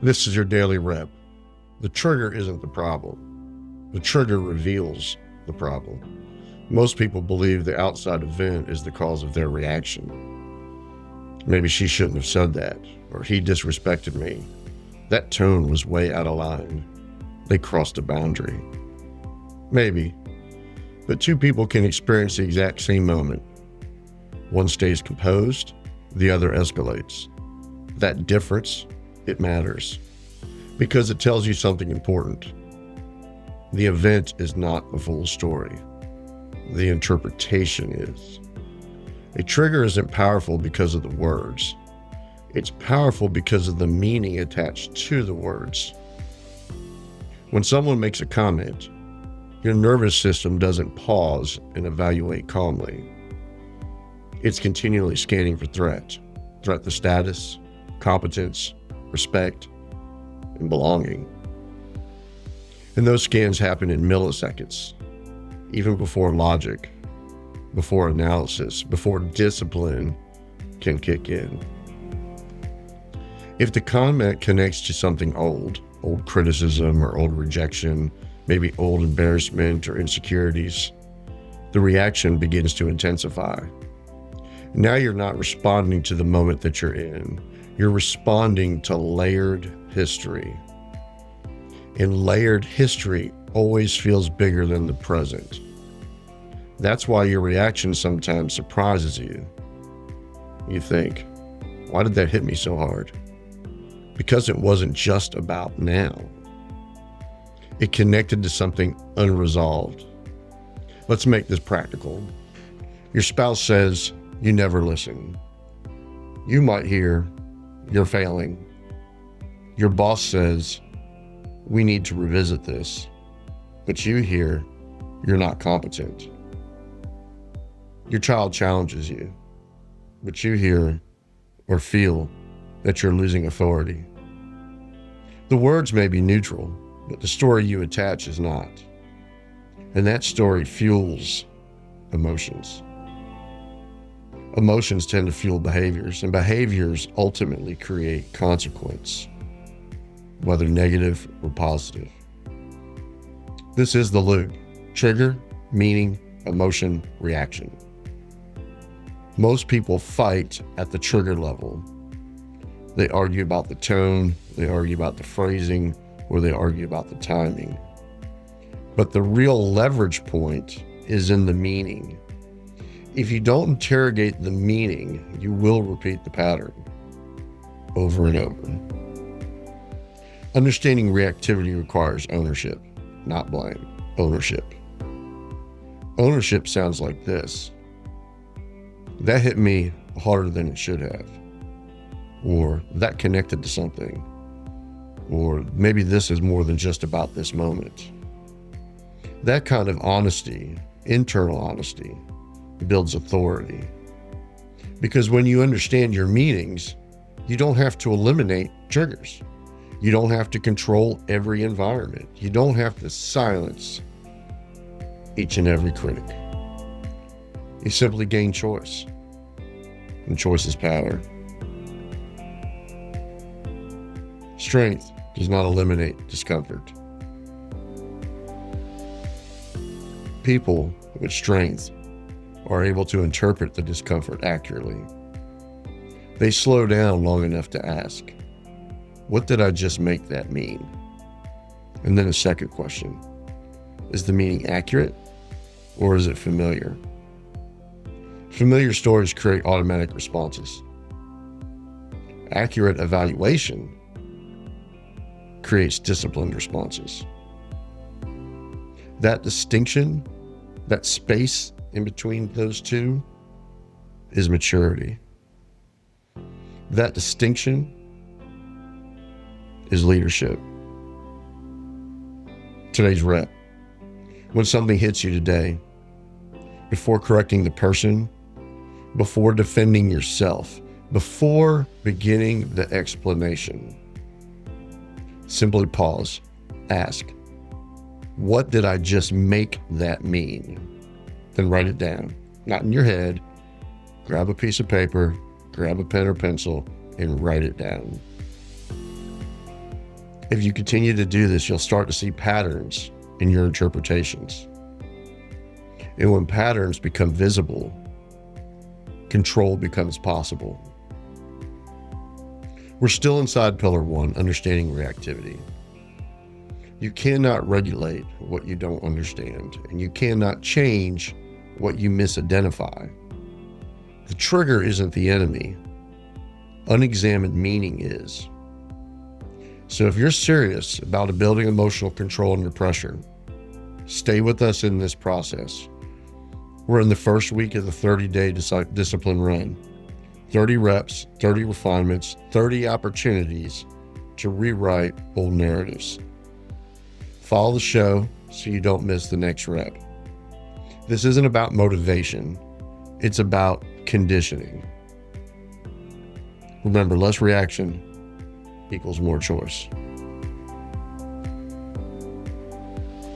This is your daily rep. The trigger isn't the problem. The trigger reveals the problem. Most people believe the outside event is the cause of their reaction. Maybe she shouldn't have said that, or he disrespected me. That tone was way out of line. They crossed a boundary. Maybe, but two people can experience the exact same moment. One stays composed, the other escalates. That difference, it matters, because it tells you something important. The event is not the full story. The interpretation is. A trigger isn't powerful because of the words. It's powerful because of the meaning attached to the words. When someone makes a comment, your nervous system doesn't pause and evaluate calmly. It's continually scanning for threat to status, competence, respect, and belonging. And those scans happen in milliseconds, even before logic, before analysis, before discipline can kick in. If the comment connects to something old criticism or old rejection, maybe old embarrassment or insecurities, the reaction begins to intensify. Now you're not responding to the moment that you're in. You're responding to layered history. And layered history always feels bigger than the present. That's why your reaction sometimes surprises you. You think, why did that hit me so hard? Because it wasn't just about now. It connected to something unresolved. Let's make this practical. Your spouse says, you never listen. You might hear, you're failing. Your boss says, we need to revisit this. But you hear, you're not competent. Your child challenges you, but you hear or feel that you're losing authority. The words may be neutral, but the story you attach is not. And that story fuels emotions. Emotions tend to fuel behaviors, and behaviors ultimately create consequence, whether negative or positive. This is the loop: trigger, meaning, emotion, reaction. Most people fight at the trigger level. They argue about the tone, they argue about the phrasing, or they argue about the timing. But the real leverage point is in the meaning. If you don't interrogate the meaning, you will repeat the pattern over and over. Understanding reactivity requires ownership, not blame. Ownership. Ownership sounds like this: that hit me harder than it should have. Or that connected to something. Or maybe this is more than just about this moment. That kind of honesty, internal honesty, builds authority. Because when you understand your meanings, you don't have to eliminate triggers. You don't have to control every environment. You don't have to silence each and every critic. You simply gain choice. And choice is power. Strength does not eliminate discomfort. People with strength are able to interpret the discomfort accurately. They slow down long enough to ask, what did I just make that mean? And then a second question, is the meaning accurate or is it familiar? Familiar stories create automatic responses. Accurate evaluation creates disciplined responses. That distinction, that space in between those two, is maturity. That distinction is leadership. Today's rep. When something hits you today, before correcting the person, before defending yourself, before beginning the explanation, simply pause, ask, what did I just make that mean? Then write it down, not in your head. Grab a piece of paper, grab a pen or pencil, and write it down. If you continue to do this, you'll start to see patterns in your interpretations. And when patterns become visible, control becomes possible. We're still inside Pillar 1, understanding reactivity. You cannot regulate what you don't understand, and you cannot change what you misidentify. The trigger isn't the enemy. Unexamined meaning is. So if you're serious about building emotional control under pressure, stay with us in this process. We're in the first week of the 30-day discipline run. 30 reps, 30 refinements, 30 opportunities to rewrite old narratives. Follow the show so you don't miss the next rep. This isn't about motivation. It's about conditioning. Remember, less reaction equals more choice.